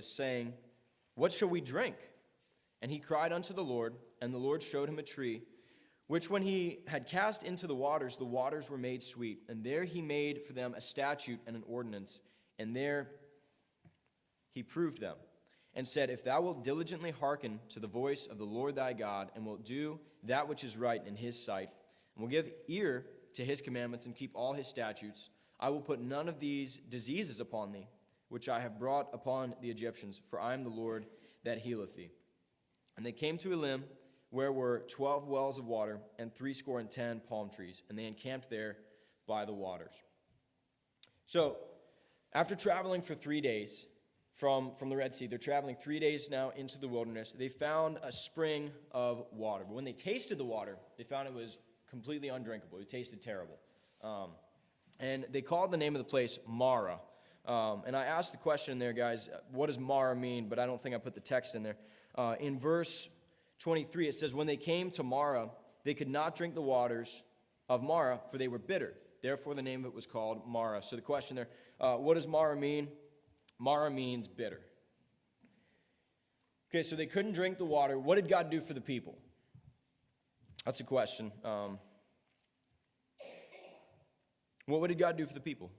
saying, "What shall we drink?" And he cried unto the Lord, and the Lord showed him a tree, which when he had cast into the waters were made sweet. And there he made for them a statute and an ordinance, and there he proved them, and said, "If thou wilt diligently hearken to the voice of the Lord thy God, and wilt do that which is right in his sight, and will give ear to his commandments, and keep all his statutes, I will put none of these diseases upon thee, which I have brought upon the Egyptians, for I am the Lord that healeth thee." And they came to Elim, where were 12 wells of water, and 70 palm trees, and they encamped there by the waters. So, after traveling for 3 days from the Red Sea, they're traveling 3 days now into the wilderness. They found a spring of water. But when they tasted the water, they found it was completely undrinkable. It tasted terrible. And they called the name of the place Mara. And I asked the question there, guys, what does Mara mean? But I don't think I put the text in there. In verse 23, it says, "When they came to Mara, they could not drink the waters of Mara, for they were bitter. Therefore, the name of it was called Mara." So the question there, what does Mara mean? Mara means bitter. Okay, so they couldn't drink the water. What did God do for the people? That's a question. What did God do for the people?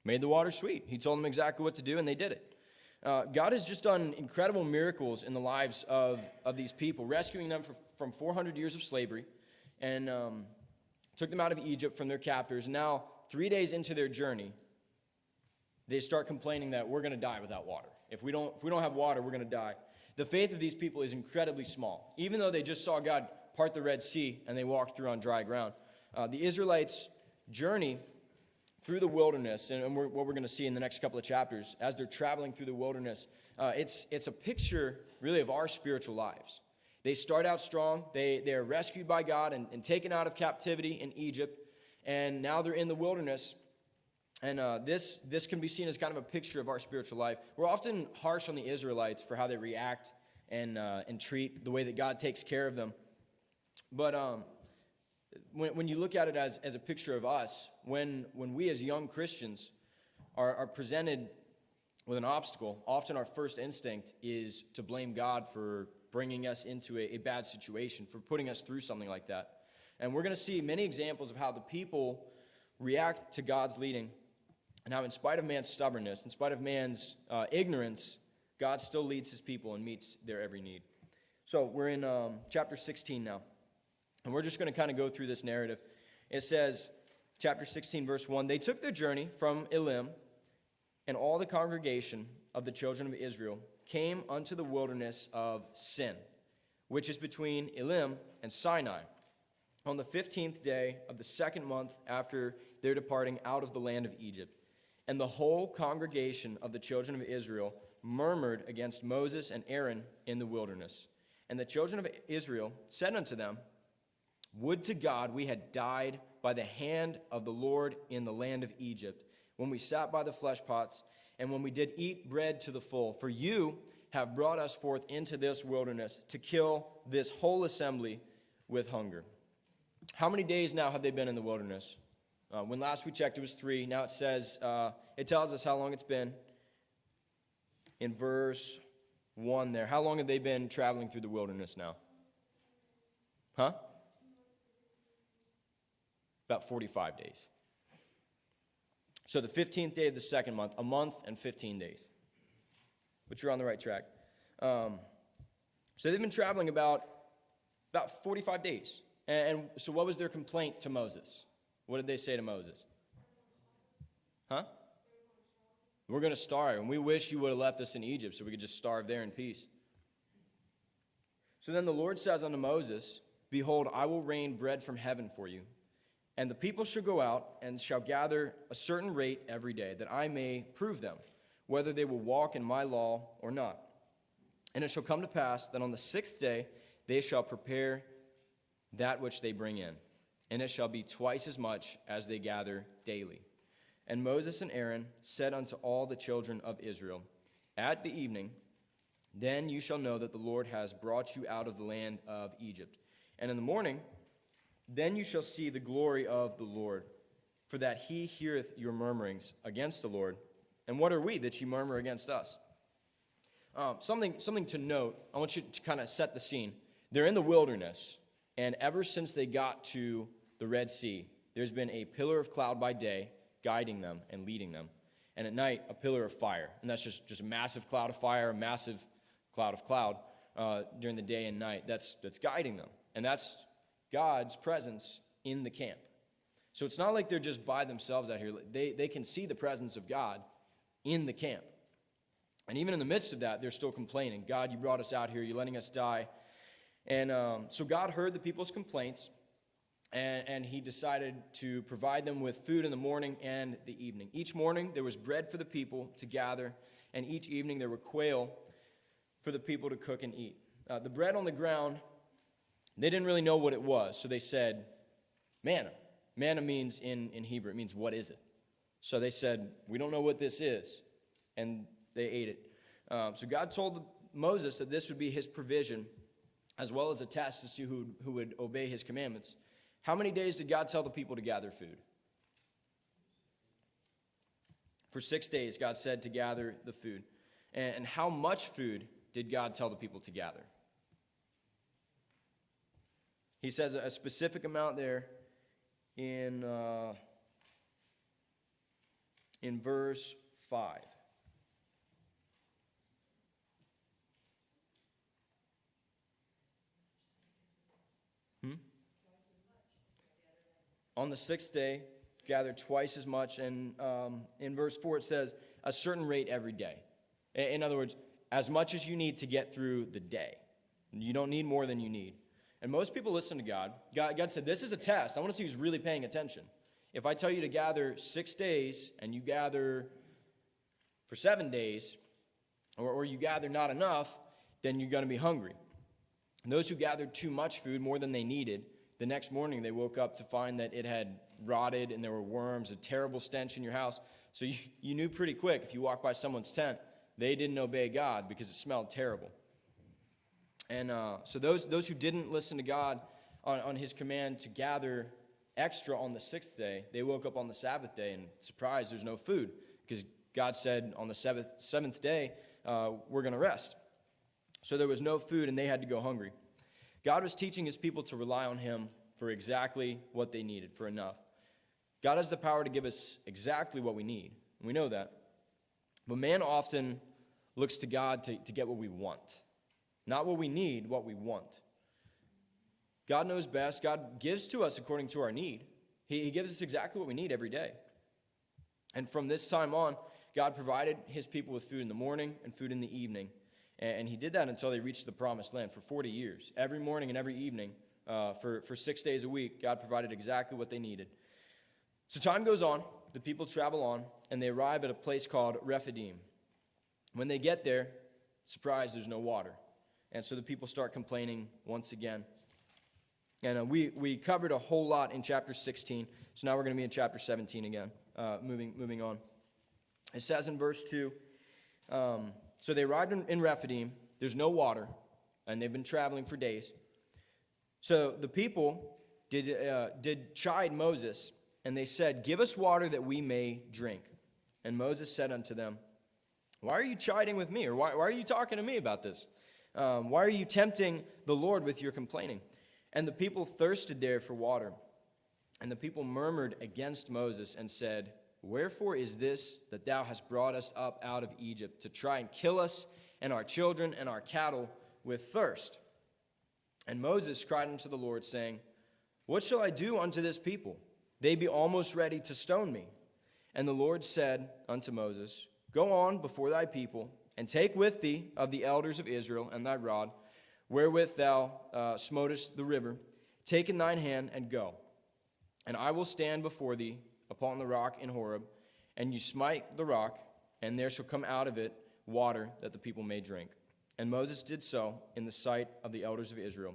Made the water sweet. He told them exactly what to do, and they did it. God has just done incredible miracles in the lives of these people, rescuing them from 400 years of slavery, and took them out of Egypt from their captors. Now, 3 days into their journey, they start complaining that we're going to die without water. If we don't have water, we're going to die. The faith of these people is incredibly small. Even though they just saw God part the Red Sea and they walked through on dry ground, the Israelites' journey through the wilderness, and what we're going to see in the next couple of chapters, as they're traveling through the wilderness, it's a picture, really, of our spiritual lives. They start out strong. They're rescued by God and taken out of captivity in Egypt, and now they're in the wilderness. And this can be seen as kind of a picture of our spiritual life. We're often harsh on the Israelites for how they react and treat, the way that God takes care of them. But when you look at it as a picture of us, when we as young Christians are presented with an obstacle, often our first instinct is to blame God for bringing us into a bad situation, for putting us through something like that. And we're going to see many examples of how the people react to God's leading, and how in spite of man's stubbornness, in spite of man's ignorance, God still leads his people and meets their every need. So we're in chapter 16 now. And we're just going to kind of go through this narrative. It says, chapter 16, verse 1, "They took their journey from Elim, and all the congregation of the children of Israel came unto the wilderness of Sin, which is between Elim and Sinai, on the 15th day of the second month after their departing out of the land of Egypt. And the whole congregation of the children of Israel murmured against Moses and Aaron in the wilderness. And the children of Israel said unto them, Would to God we had died by the hand of the Lord in the land of Egypt, when we sat by the flesh pots, and when we did eat bread to the full. For you have brought us forth into this wilderness to kill this whole assembly with hunger." How many days now have they been in the wilderness? When last we checked, it was 3. Now it tells us how long it's been. In verse 1 there, how long have they been traveling through the wilderness now? Huh? About 45 days. So the 15th day of the second month, a month and 15 days. But you're on the right track. So they've been traveling about 45 days. And so what was their complaint to Moses? What did they say to Moses? Huh? We're going to starve, and we wish you would have left us in Egypt so we could just starve there in peace. So then the Lord says unto Moses, "Behold, I will rain bread from heaven for you, and the people shall go out and shall gather a certain rate every day, that I may prove them, whether they will walk in my law or not. And it shall come to pass that on the 6th day they shall prepare that which they bring in, and it shall be twice as much as they gather daily." And Moses and Aaron said unto all the children of Israel, "At the evening, then you shall know that the Lord has brought you out of the land of Egypt. And in the morning, then you shall see the glory of the Lord, for that he heareth your murmurings against the Lord, And what are we that you murmur against us? Something to note, I want you to kind of set the scene. They're in the wilderness, and ever since they got to the Red Sea, there's been a pillar of cloud by day guiding them and leading them, and at night, a pillar of fire. And that's just a massive cloud of fire, a massive cloud of cloud during the day and night that's guiding them. And that's God's presence in the camp. So it's not like they're just by themselves out here. They can see the presence of God in the camp. And even in the midst of that, they're still complaining. God, you brought us out here. You're letting us die. And so God heard the people's complaints, and he decided to provide them with food in the morning and the evening. Each morning, there was bread for the people to gather, and each evening there were quail for the people to cook and eat. The bread on the ground, they didn't really know what it was, so they said, manna. Manna means, in Hebrew, it means, what is it? So they said, we don't know what this is, and they ate it. So God told Moses that this would be his provision, as well as a test to see who would obey his commandments. How many days did God tell the people to gather food? For 6 days, God said to gather the food. And how much food did God tell the people to gather? He says a specific amount there in verse 5. On the 6th day, gather twice as much. And in verse 4, it says, a certain rate every day. In other words, as much as you need to get through the day. You don't need more than you need. And most people listen to God. God said, this is a test. I want to see who's really paying attention. If I tell you to gather 6 days, and you gather for 7 days, or you gather not enough, then you're going to be hungry. And those who gathered too much food, more than they needed, the next morning they woke up to find that it had rotted and there were worms, a terrible stench in your house. So you knew pretty quick if you walked by someone's tent, they didn't obey God because it smelled terrible. And so those who didn't listen to God on his command to gather extra on the 6th day, they woke up on the Sabbath day and surprised there's no food because God said on the seventh day, we're going to rest. So there was no food and they had to go hungry. God was teaching his people to rely on him for exactly what they needed, for enough. God has the power to give us exactly what we need. And we know that. But man often looks to God to get what we want. Not what we need, what we want. God knows best. God gives to us according to our need. He gives us exactly what we need every day. And from this time on, God provided his people with food in the morning and food in the evening. And he did that until they reached the promised land for 40 years. Every morning and every evening, for 6 days a week, God provided exactly what they needed. So time goes on, the people travel on, and they arrive at a place called Rephidim. When they get there, surprise, there's no water. And so the people start complaining once again. And we covered a whole lot in chapter 16, so now we're going to be in chapter 17 again, moving on. It says in verse 2, so they arrived in Rephidim. There's no water, and they've been traveling for days. So the people did chide Moses, and they said, give us water that we may drink. And Moses said unto them, why are you chiding with me? Or why are you talking to me about this? Why are you tempting the Lord with your complaining? And the people thirsted there for water. And the people murmured against Moses and said, wherefore is this that thou hast brought us up out of Egypt to try and kill us and our children and our cattle with thirst? And Moses cried unto the Lord, saying, what shall I do unto this people? They be almost ready to stone me. And the Lord said unto Moses, go on before thy people, and take with thee of the elders of Israel and thy rod, wherewith thou smotest the river. Take in thine hand and go. And I will stand before thee upon the rock in Horeb, and you smite the rock, and there shall come out of it water that the people may drink. And Moses did so in the sight of the elders of Israel.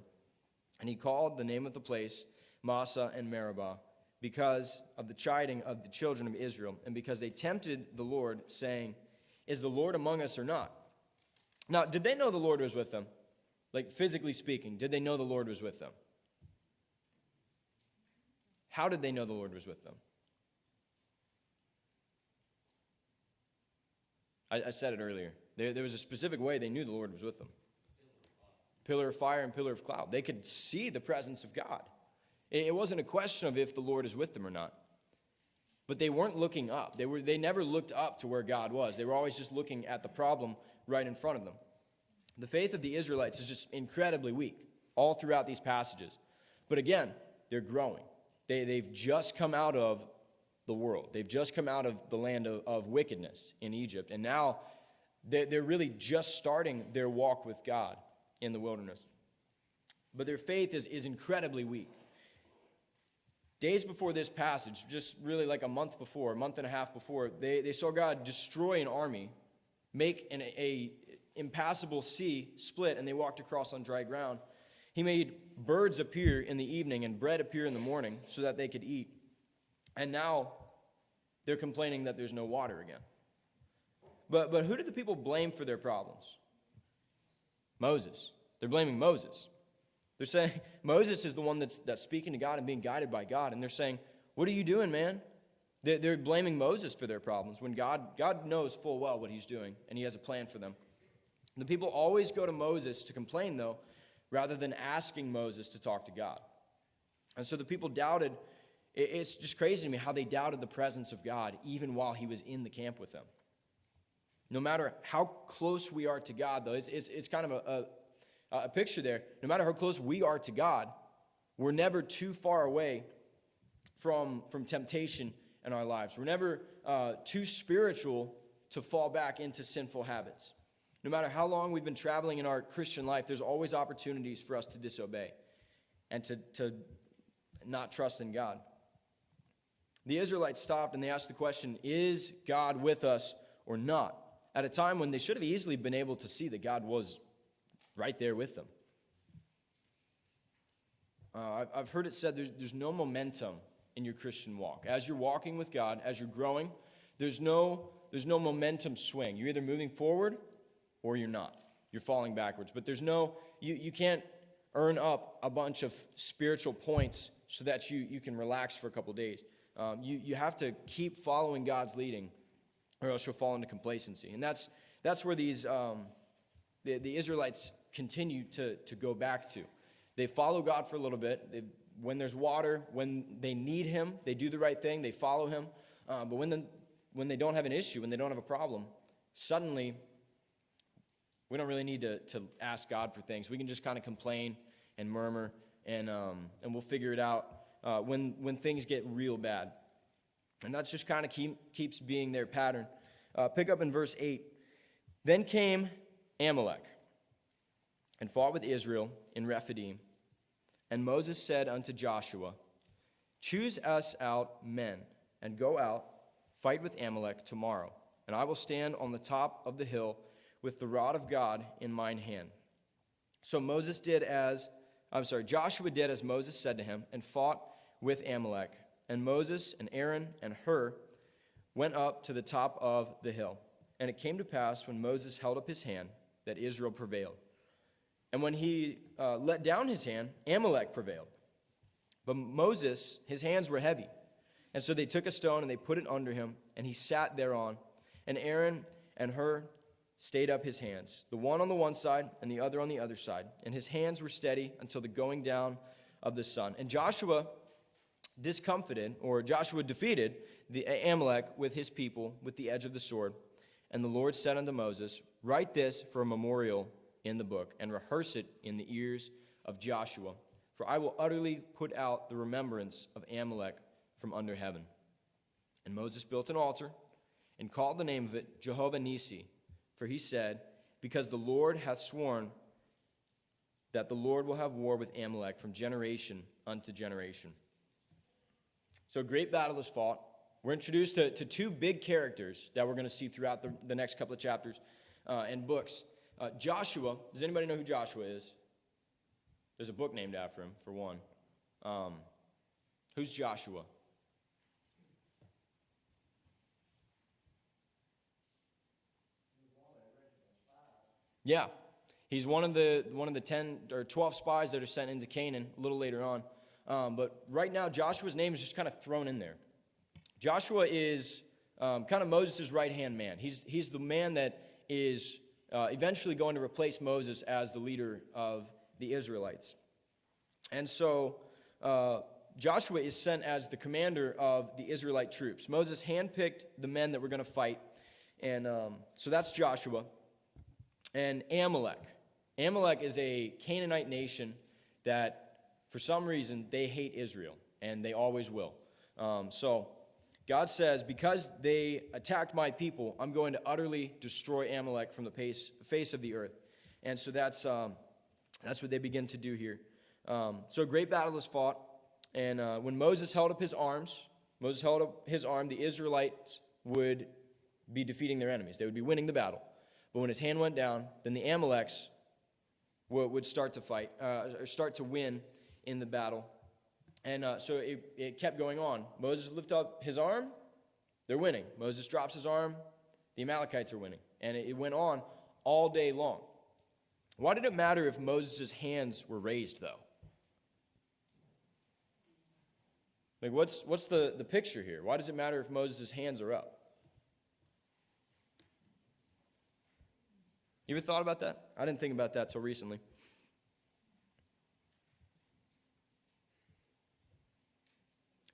And he called the name of the place Massah and Meribah, because of the chiding of the children of Israel, and because they tempted the Lord, saying, is the Lord among us or not? Now, did they know the Lord was with them? Like, physically speaking, did they know the Lord was with them? How did they know the Lord was with them? I said it earlier. There was a specific way they knew the Lord was with them. Pillar of fire and pillar of cloud. They could see the presence of God. It wasn't a question of if the Lord is with them or not. But they weren't looking up. They never looked up to where God was. They were always just looking at the problem right in front of them. The faith of the Israelites is just incredibly weak all throughout these passages. But again, they're growing. They've just come out of the world. They've just come out of the land of wickedness in Egypt. And now they're really just starting their walk with God in the wilderness. But their faith is incredibly weak. Days before this passage, just really like a month and a half before, they saw God destroy an army, make an impassable sea split, and they walked across on dry ground. He made birds appear in the evening and bread appear in the morning so that they could eat. And now they're complaining that there's no water again. But who did the people blame for their problems? Moses. They're blaming Moses. They're saying Moses is the one that's speaking to God and being guided by God. And they're saying, what are you doing, man? They're blaming Moses for their problems when God knows full well what he's doing, and he has a plan for them. The people always go to Moses to complain, though, rather than asking Moses to talk to God. And so the people doubted. It's just crazy to me how they doubted the presence of God even while he was in the camp with them. No matter how close we are to God, though, it's kind of a picture there. No matter how close we are to God, we're never too far away from temptation in our lives. We're never too spiritual to fall back into sinful habits. No matter how long we've been traveling in our Christian life, there's always opportunities for us to disobey and to not trust in God. The Israelites stopped and they asked the question, is God with us or not? At a time when they should have easily been able to see that God was right there with them. I've heard it said there's no momentum in your Christian walk. As you're walking with God, as you're growing, there's no momentum swing. You're either moving forward or you're not. You're falling backwards. But there's you can't earn up a bunch of spiritual points so that you can relax for a couple days. You have to keep following God's leading, or else you'll fall into complacency. And that's where these the Israelites continue to go back to. They follow God for a little bit. When there's water, when they need him, they do the right thing. They follow him. But when they don't have an issue, when they don't have a problem, suddenly we don't really need to ask God for things. We can just kind of complain and murmur, and we'll figure it out when things get real bad. And that's just kind of keeps being their pattern. Pick up in verse 8. Then came Amalek and fought with Israel in Rephidim. And Moses said unto Joshua, choose us out men, and go out, fight with Amalek tomorrow. And I will stand on the top of the hill with the rod of God in mine hand. So Joshua did as Moses said to him, and fought with Amalek. And Moses and Aaron and Hur went up to the top of the hill. And it came to pass, when Moses held up his hand, that Israel prevailed. And when he let down his hand, Amalek prevailed. But Moses, his hands were heavy. And so they took a stone and they put it under him, and he sat thereon. And Aaron and Hur stayed up his hands, the one on the one side and the other on the other side. And his hands were steady until the going down of the sun. And Joshua defeated the Amalek with his people with the edge of the sword. And the Lord said unto Moses, write this for a memorial in the book, and rehearse it in the ears of Joshua. For I will utterly put out the remembrance of Amalek from under heaven. And Moses built an altar, and called the name of it Jehovah Nissi. For he said, because the Lord hath sworn that the Lord will have war with Amalek from generation unto generation. So a great battle is fought. We're introduced to two big characters that we're going to see throughout the next couple of chapters and books. Joshua, does anybody know who Joshua is? There's a book named after him, for one. Who's Joshua? Yeah, he's one of the 10 or 12 spies that are sent into Canaan a little later on. But right now, Joshua's name is just kind of thrown in there. Joshua is kind of Moses' right-hand man. He's the man that is eventually going to replace Moses as the leader of the Israelites. And so Joshua is sent as the commander of the Israelite troops. Moses handpicked the men that were going to fight, and so that's Joshua. And Amalek. Amalek is a Canaanite nation that, for some reason, they hate Israel, and they always will. So God says, because they attacked my people, I'm going to utterly destroy Amalek from the face of the earth. And so that's what they begin to do here. So a great battle is fought, and when Moses held up his arm, the Israelites would be defeating their enemies. They would be winning the battle. But when his hand went down, then the Amaleks would start to fight, or start to win in the battle. And so it kept going on. Moses lifted up his arm, they're winning. Moses drops his arm, the Amalekites are winning. And it went on all day long. Why did it matter if Moses' hands were raised, though? Like, what's the picture here? Why does it matter if Moses' hands are up? You ever thought about that? I didn't think about that till recently.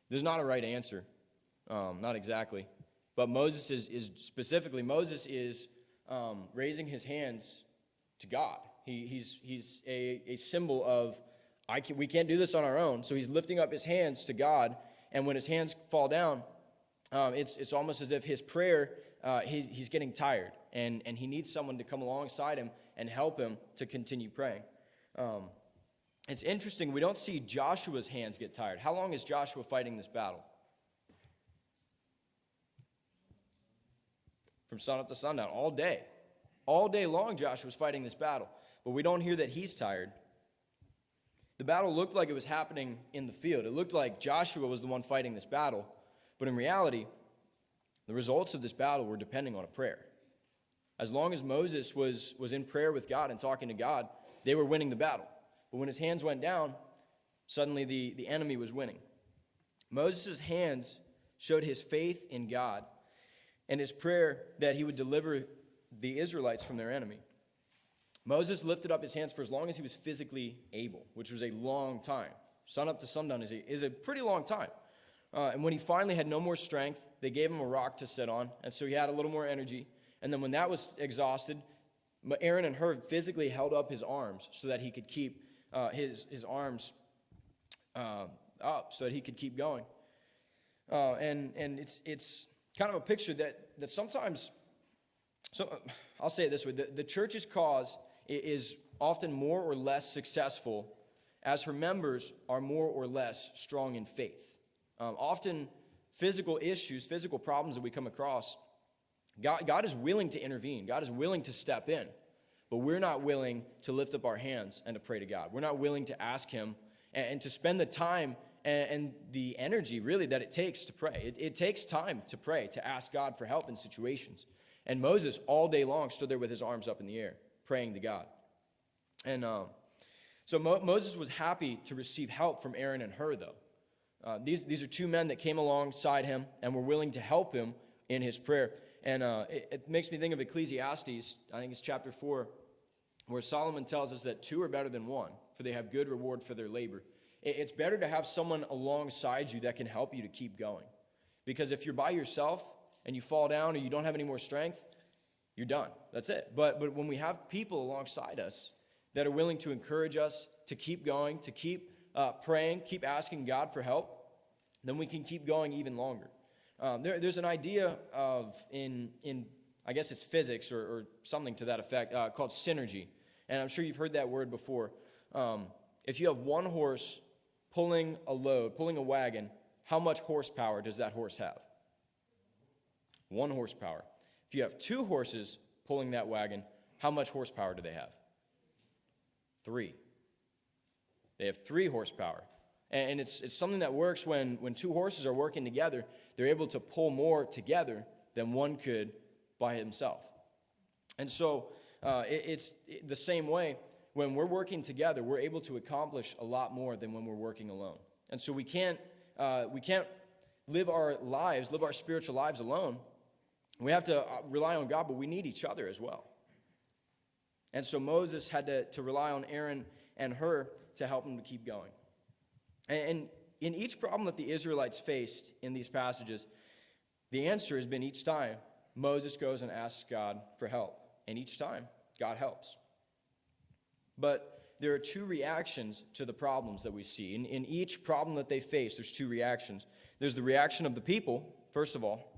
There's not a right answer, not exactly. But Moses is raising his hands to God. He's a symbol of, we can't do this on our own. So he's lifting up his hands to God, and when his hands fall down, it's almost as if his prayer, he's getting tired, and he needs someone to come alongside him and help him to continue praying. It's interesting, we don't see Joshua's hands get tired. How long is Joshua fighting this battle? From sun up to sundown, all day. All day long, Joshua's fighting this battle. But we don't hear that he's tired. The battle looked like it was happening in the field. It looked like Joshua was the one fighting this battle. But in reality, the results of this battle were depending on a prayer. As long as Moses was in prayer with God and talking to God, they were winning the battle. But when his hands went down, suddenly the enemy was winning. Moses' hands showed his faith in God and his prayer that he would deliver the Israelites from their enemy. Moses lifted up his hands for as long as he was physically able, which was a long time. Sun up to sundown is a pretty long time. And when he finally had no more strength, they gave him a rock to sit on, and so he had a little more energy. And then when that was exhausted, Aaron and Hur physically held up his arms so that he could keep his arms up, so that he could keep going. And it's kind of a picture that sometimes, so I'll say it this way, the church's cause is often more or less successful as her members are more or less strong in faith. Often physical issues, physical problems that we come across, God is willing to intervene. God is willing to step in. But we're not willing to lift up our hands and to pray to God. We're not willing to ask him and to spend the time and the energy, really, that it takes to pray. It takes time to pray, to ask God for help in situations. And Moses, all day long, stood there with his arms up in the air, praying to God. And so Moses was happy to receive help from Aaron and Hur, though. These are two men that came alongside him and were willing to help him in his prayer. And it makes me think of Ecclesiastes, I think it's chapter 4, where Solomon tells us that two are better than one, for they have good reward for their labor. It's better to have someone alongside you that can help you to keep going. Because if you're by yourself and you fall down or you don't have any more strength, you're done. That's it. But when we have people alongside us that are willing to encourage us to keep going, to keep praying, keep asking God for help, then we can keep going even longer. There's an idea of, in I guess it's physics or something to that effect, called synergy. And I'm sure you've heard that word before. If you have one horse pulling a load, pulling a wagon, how much horsepower does that horse have? 1 horsepower. If you have 2 horses pulling that wagon, how much horsepower do they have? 3. They have 3 horsepower. And it's something that works when 2 horses are working together. They're able to pull more together than one could by himself. And so it's the same way. When we're working together, we're able to accomplish a lot more than when we're working alone. And so we can't live our spiritual lives alone. We have to rely on God, but we need each other as well. And so Moses had to rely on Aaron and Hur to help him to keep going. And in each problem that the Israelites faced in these passages, the answer has been each time Moses goes and asks God for help. And each time, God helps. But there are two reactions to the problems that we see. In each problem that they face, there's two reactions. There's the reaction of the people, first of all,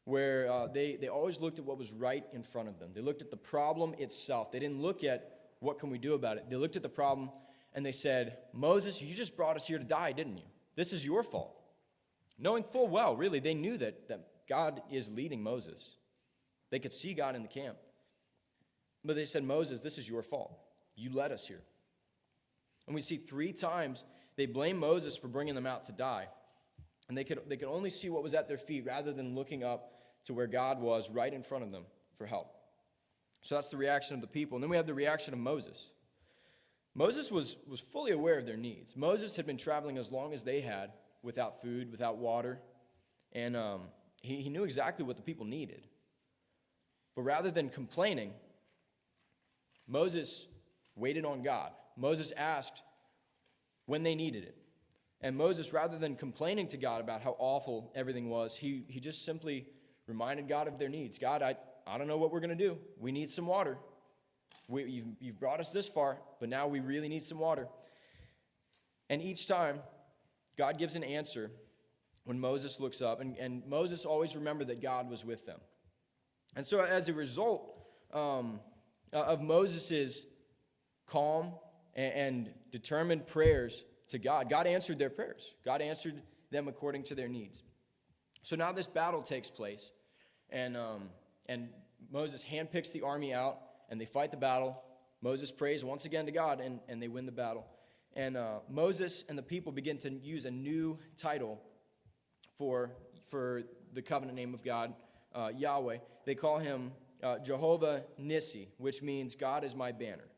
where they always looked at what was right in front of them. They looked at the problem itself. They didn't look at what can we do about it. They looked at the problem and they said, Moses, you just brought us here to die, didn't you? This is your fault. Knowing full well, really, they knew that God is leading Moses. They could see God in the camp. But they said, Moses, this is your fault. You led us here. And we see 3 times they blame Moses for bringing them out to die. And they could only see what was at their feet rather than looking up to where God was right in front of them for help. So that's the reaction of the people. And then we have the reaction of Moses. Moses was fully aware of their needs. Moses had been traveling as long as they had without food, without water. And he knew exactly what the people needed. But rather than complaining, Moses waited on God. Moses asked when they needed it. And Moses, rather than complaining to God about how awful everything was, he just simply reminded God of their needs. God, I don't know what we're going to do. We need some water. You've brought us this far, but now we really need some water. And each time, God gives an answer when Moses looks up. And Moses always remembered that God was with them. And so as a result of Moses' calm and determined prayers to God, God answered their prayers. God answered them according to their needs. So now this battle takes place, and Moses handpicks the army out, and they fight the battle. Moses prays once again to God, and they win the battle. And Moses and the people begin to use a new title for the covenant name of God, Yahweh. They call him Jehovah Nissi, which means God is my banner.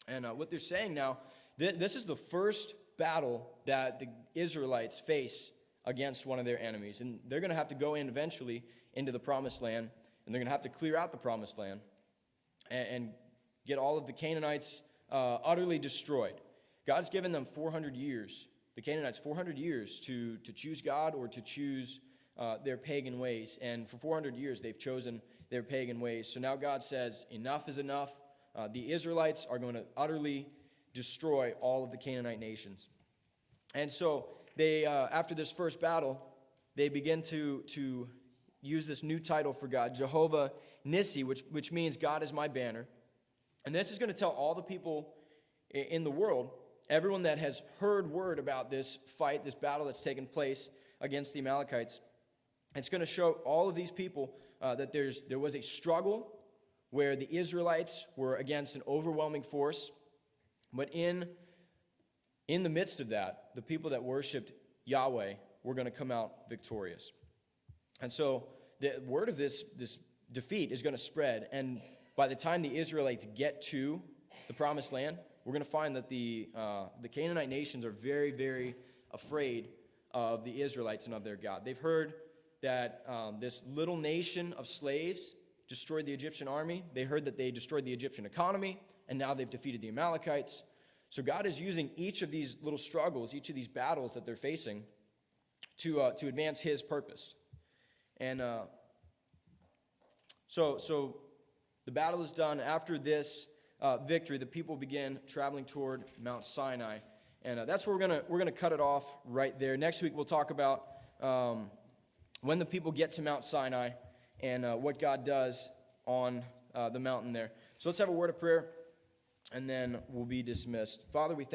And what they're saying now, this is the first battle that the Israelites face against one of their enemies. And they're going to have to go in eventually into the promised land, and they're going to have to clear out the promised land and get all of the Canaanites utterly destroyed. God's given them 400 years, the Canaanites 400 years to choose God or to choose their pagan ways. And for 400 years, they've chosen their pagan ways. So now God says, enough is enough. The Israelites are going to utterly destroy all of the Canaanite nations. And so they, after this first battle, they begin to use this new title for God, Jehovah Nissi, which means God is my banner. And this is going to tell all the people in the world, everyone that has heard word about this fight, this battle that's taken place against the Amalekites. It's going to show all of these people that there was a struggle where the Israelites were against an overwhelming force. But in the midst of that, the people that worshiped Yahweh were going to come out victorious. And so the word of this defeat is going to spread. And by the time the Israelites get to the promised land, we're going to find that the Canaanite nations are very, very afraid of the Israelites and of their God. They've heard that this little nation of slaves destroyed the Egyptian army. They heard that they destroyed the Egyptian economy, and now they've defeated the Amalekites. So God is using each of these little struggles, each of these battles that they're facing to advance his purpose. And so the battle is done. After this victory, the people begin traveling toward Mount Sinai. And that's where we're gonna cut it off right there. Next week we'll talk about when the people get to Mount Sinai and what God does on the mountain there. So let's have a word of prayer, and then we'll be dismissed. Father, we thank you.